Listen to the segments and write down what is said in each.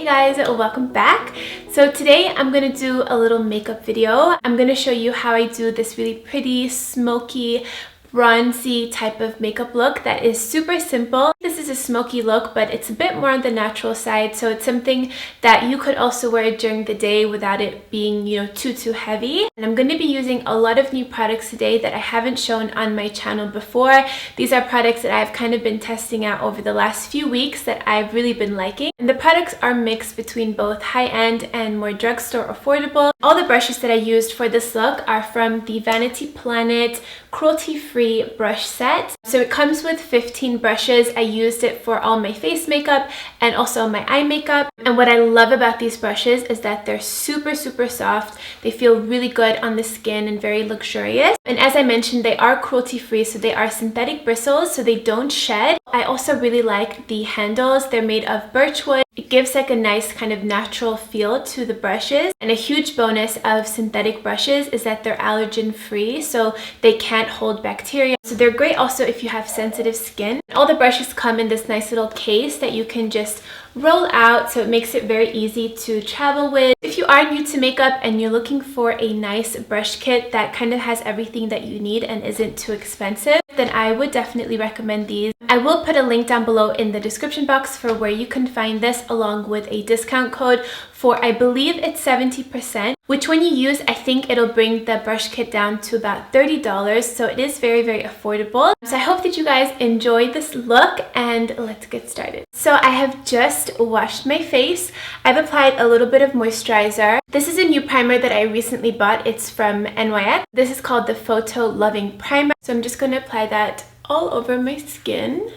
Hey guys, welcome back. So today I'm going to do a little makeup video. I'm going to show you how I do this really pretty, smoky, bronzy type of makeup look that is super simple. This is a smoky look, but it's a bit more on the natural side, so it's something that you could also wear during the day without it being, too heavy. And I'm going to be using a lot of new products today that I haven't shown on my channel before. These are products that I've kind of been testing out over the last few weeks that I've really been liking. And the products are mixed between both high-end and more drugstore affordable. All the brushes that I used for this look are from the Vanity Planet cruelty-free brush set. So it comes with 15 brushes. I used it for all my face makeup and also my eye makeup. And what I love about these brushes is that they're super soft. They feel really good on the skin and very luxurious. And as I mentioned, they are cruelty-free, so they are synthetic bristles, so they don't shed. I also really like the handles. They're made of birchwood. It gives like a nice kind of natural feel to the brushes. And a huge bonus of synthetic brushes is that they're allergen free, so they can't hold bacteria. So they're great also if you have sensitive skin. All the brushes come in this nice little case that you can just roll out, so it makes it very easy to travel with. If you are new to makeup and you're looking for a nice brush kit that kind of has everything that you need and isn't too expensive, then I would definitely recommend these. I will put a link down below in the description box for where you can find this, along with a discount code for, I believe it's 70%, which when you use, I think it'll bring the brush kit down to about $30, so it is very affordable. So I hope that you guys enjoyed this look, and let's get started. So I have just washed my face. I've applied a little bit of moisturizer. This is a new primer that I recently bought. It's from NYX. This is called the Photo Loving Primer. So I'm just going to apply that all over my skin.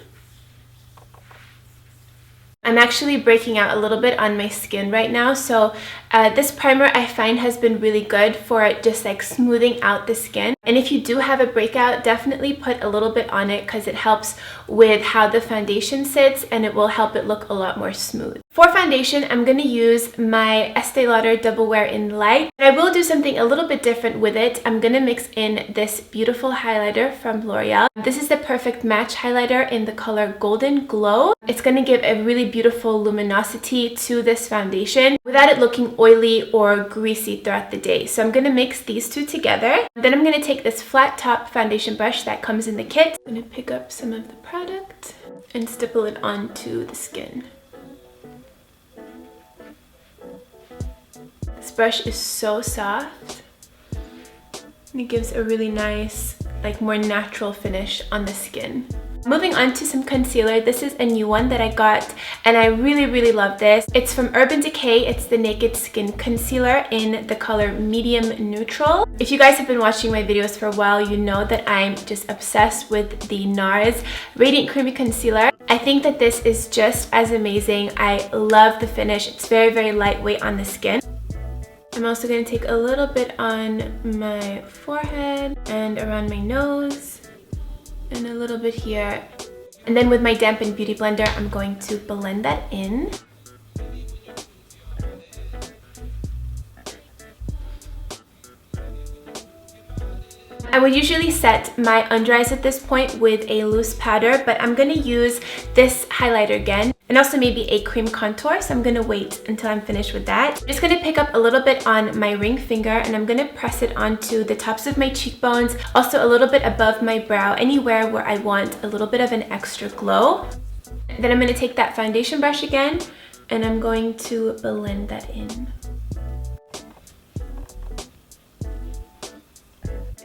I'm actually breaking out a little bit on my skin right now, so this primer I find has been really good for just like smoothing out the skin. And if you do have a breakout, definitely put a little bit on it because it helps with how the foundation sits and it will help it look a lot more smooth. For foundation, I'm going to use my Estee Lauder Double Wear in Light. I will do something a little bit different with it. I'm going to mix in this beautiful highlighter from L'Oreal. This is the Perfect Match highlighter in the color Golden Glow. It's going to give a really beautiful luminosity to this foundation without it looking oily or greasy throughout the day. So I'm going to mix these two together. Then I'm going to take this flat top foundation brush that comes in the kit. I'm going to pick up some of the product and stipple it onto the skin. This brush is so soft and it gives a really nice, like more natural finish on the skin. Moving on to some concealer. This is a new one that I got and I really love this. It's from Urban Decay. It's the Naked Skin Concealer in the color Medium Neutral. If you guys have been watching my videos for a while, you know that I'm just obsessed with the NARS Radiant Creamy Concealer. I think that this is just as amazing. I love the finish. It's very lightweight on the skin. I'm also going to take a little bit on my forehead and around my nose and a little bit here. And then with my dampened beauty blender, I'm going to blend that in. I would usually set my under eyes at this point with a loose powder, but I'm going to use this highlighter again and also maybe a cream contour, so I'm going to wait until I'm finished with that. I'm just going to pick up a little bit on my ring finger and I'm going to press it onto the tops of my cheekbones, also a little bit above my brow, anywhere where I want a little bit of an extra glow. Then I'm going to take that foundation brush again and I'm going to blend that in.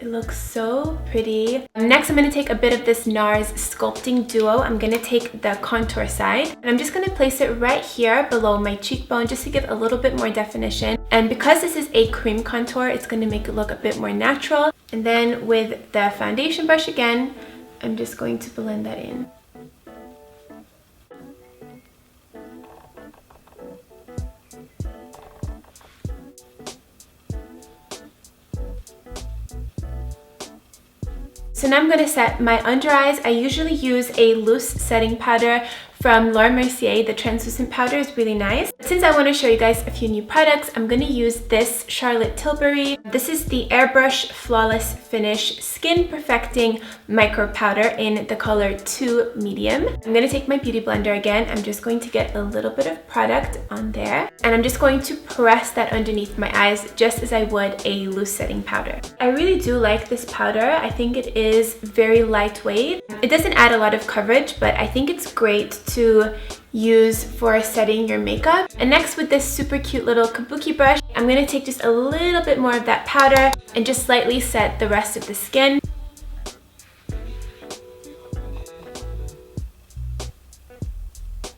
It looks so pretty. Next, I'm going to take a bit of this NARS Sculpting Duo. I'm going to take the contour side and I'm just going to place it right here below my cheekbone just to give a little bit more definition. And because this is a cream contour, it's going to make it look a bit more natural. And then with the foundation brush again, I'm just going to blend that in. So now I'm going to set my under eyes. I usually use a loose setting powder from Laura Mercier. The translucent powder is really nice. Since I want to show you guys a few new products, I'm going to use this Charlotte Tilbury. This is the Airbrush Flawless Finish Skin Perfecting Micro Powder in the color 2 Medium. I'm going to take my beauty blender again. I'm just going to get a little bit of product on there, and I'm just going to press that underneath my eyes just as I would a loose setting powder. I really do like this powder. I think it is very lightweight. It doesn't add a lot of coverage, but I think it's great to use for setting your makeup. And next, with this super cute little kabuki brush, I'm going to take just a little bit more of that powder and just slightly set the rest of the skin.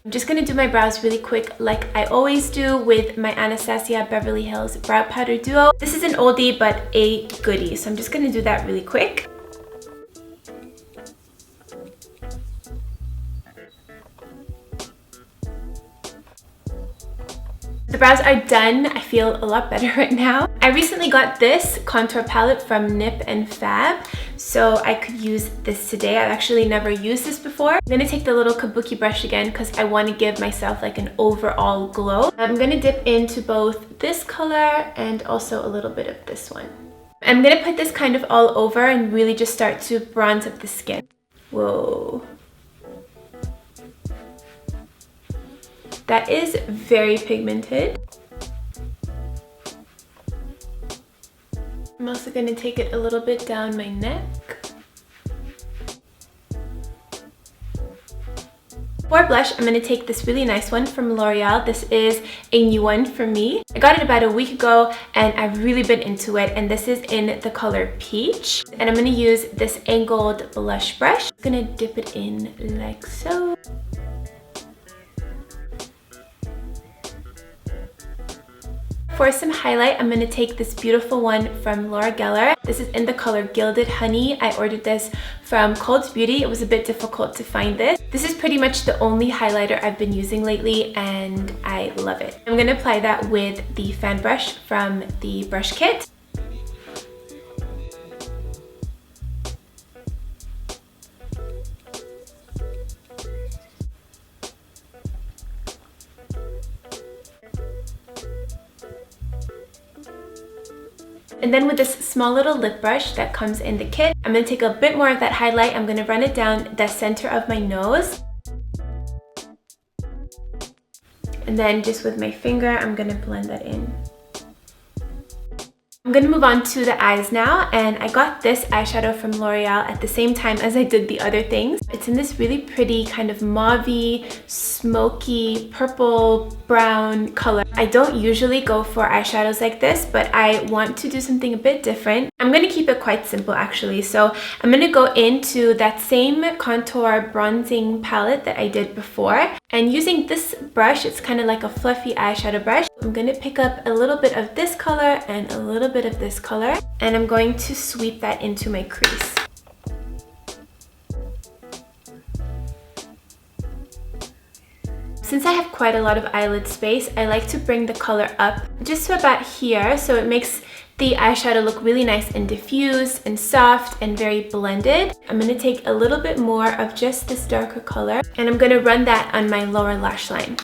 I'm just going to do my brows really quick like I always do with my Anastasia Beverly Hills Brow Powder Duo. This is an oldie but a goodie, so I'm just going to do that really quick. The brows are done. I feel a lot better right now. I recently got this contour palette from Nip and Fab, so I could use this today. I've actually never used this before. I'm gonna take the little kabuki brush again because I want to give myself like an overall glow. I'm gonna dip into both this color and also a little bit of this one. I'm gonna put this kind of all over and really just start to bronze up the skin. Whoa. That is very pigmented. I'm also going to take it a little bit down my neck. For blush, I'm going to take this really nice one from L'Oreal. This is a new one for me. I got it about a week ago and I've really been into it, and this is in the color Peach. And I'm going to use this angled blush brush. I'm going to dip it in like so. For some highlight, I'm going to take this beautiful one from Laura Geller. This is in the color Gilded Honey. I ordered this from Cold's Beauty. It was a bit difficult to find this. This is pretty much the only highlighter I've been using lately and I love it. I'm going to apply that with the fan brush from the brush kit. And then with this small little lip brush that comes in the kit, I'm going to take a bit more of that highlight. I'm going to run it down the center of my nose. And then just with my finger, I'm going to blend that in. I'm going to move on to the eyes now, and I got this eyeshadow from L'Oreal at the same time as I did the other things. It's in this really pretty kind of mauvey, smoky, purple, brown color. I don't usually go for eyeshadows like this, but I want to do something a bit different. I'm going to keep it quite simple actually. So I'm going to go into that same contour bronzing palette that I did before. And using this brush, it's kind of like a fluffy eyeshadow brush. I'm going to pick up a little bit of this color and a little bit of this color, and I'm going to sweep that into my crease. Since I have quite a lot of eyelid space, I like to bring the color up just to about here, so it makes the eyeshadow look really nice and diffused and soft and very blended. I'm going to take a little bit more of just this darker color, and I'm going to run that on my lower lash line.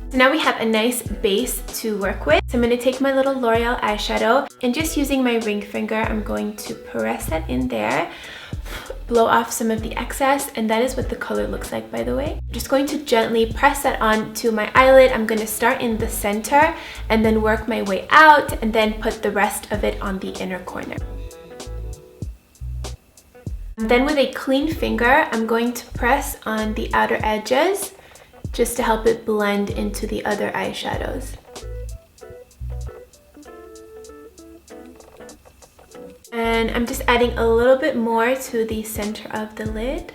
So now we have a nice base to work with. So I'm going to take my little L'Oreal eyeshadow, and just using my ring finger, I'm going to press that in there, blow off some of the excess, and that is what the color looks like, by the way. I'm just going to gently press that onto my eyelid. I'm going to start in the center and then work my way out, and then put the rest of it on the inner corner. Then with a clean finger, I'm going to press on the outer edges just to help it blend into the other eyeshadows. And I'm just adding a little bit more to the center of the lid.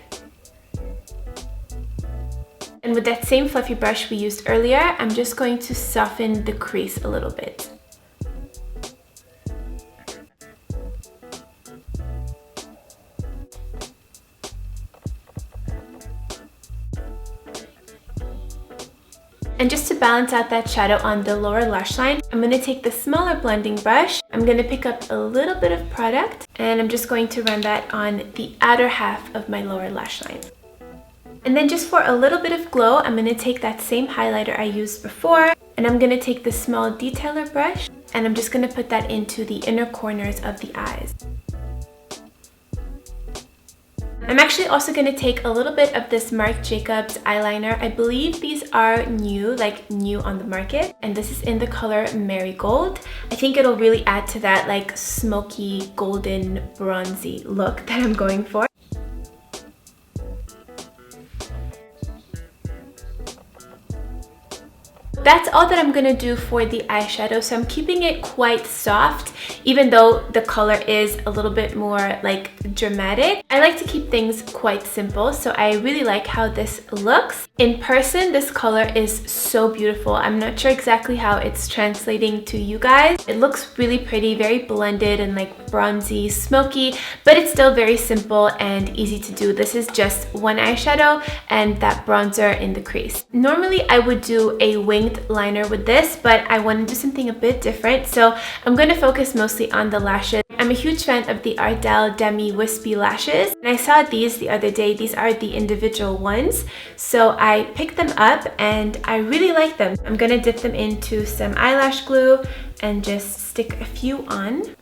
And with that same fluffy brush we used earlier, I'm just going to soften the crease a little bit. And just to balance out that shadow on the lower lash line, I'm going to take the smaller blending brush. I'm going to pick up a little bit of product and I'm just going to run that on the outer half of my lower lash line. And then just for a little bit of glow, I'm going to take that same highlighter I used before and I'm going to take the small detailer brush and I'm just going to put that into the inner corners of the eyes. I'm actually also going to take a little bit of this Marc Jacobs eyeliner. I believe these are new, like new on the market. And this is in the color Marigold. I think it'll really add to that like smoky, golden, bronzy look that I'm going for. That's all that I'm going to do for the eyeshadow. So I'm keeping it quite soft, even though the color is a little bit more like dramatic. I like to keep things quite simple, so I really like how this looks. In person, this color is so beautiful. I'm not sure exactly how it's translating to you guys. It looks really pretty, very blended and like bronzy, smoky, but it's still very simple and easy to do. This is just one eyeshadow and that bronzer in the crease. Normally, I would do a winged liner with this, but I want to do something a bit different, so I'm going to focus mostly on the lashes. I'm a huge fan of the Ardell Demi Wispy lashes, and I saw these the other day. These are the individual ones, so I picked them up and I really like them. I'm going to dip them into some eyelash glue and just stick a few on.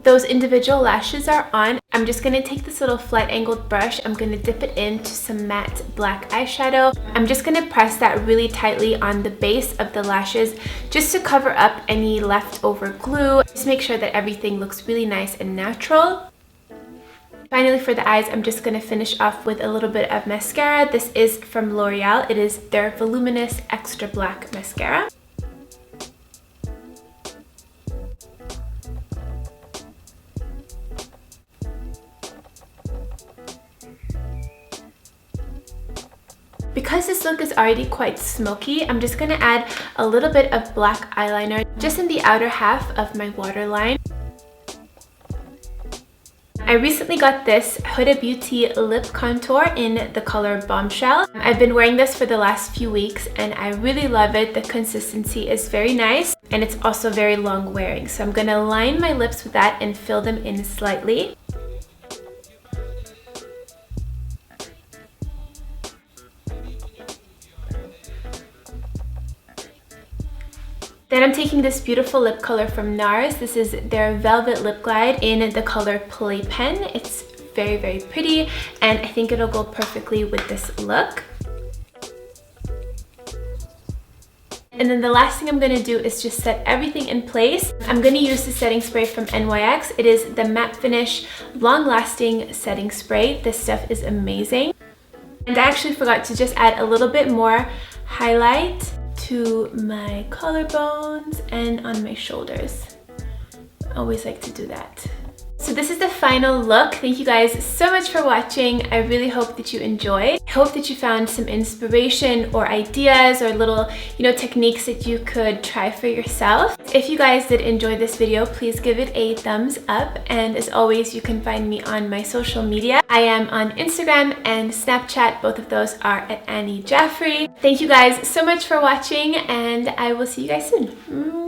Those individual lashes are on. I'm just going to take this little flat angled brush. I'm going to dip it into some matte black eyeshadow. I'm just going to press that really tightly on the base of the lashes just to cover up any leftover glue. Just make sure that everything looks really nice and natural. Finally, for the eyes, I'm just going to finish off with a little bit of mascara. This is from L'Oreal. It is their Voluminous Extra Black Mascara. Because this look is already quite smoky, I'm just going to add a little bit of black eyeliner just in the outer half of my waterline. I recently got this Huda Beauty lip contour in the color Bombshell. I've been wearing this for the last few weeks and I really love it. The consistency is very nice and it's also very long wearing. So I'm going to line my lips with that and fill them in slightly. Then I'm taking this beautiful lip color from NARS. This is their Velvet Lip Glide in the color Playpen. It's very, very pretty, and I think it'll go perfectly with this look. And then the last thing I'm going to do is just set everything in place. I'm going to use the setting spray from NYX. It is the Matte Finish Long Lasting Setting Spray. This stuff is amazing. And I actually forgot to just add a little bit more highlight to my collarbones and on my shoulders. I always like to do that. So this is the final look. Thank you guys so much for watching. I really hope that you enjoyed. I hope that you found some inspiration or ideas or little, techniques that you could try for yourself. If you guys did enjoy this video, please give it a thumbs up. And as always, you can find me on my social media. I am on Instagram and Snapchat. Both of those are at AnnieJaffrey. Thank you guys so much for watching and I will see you guys soon.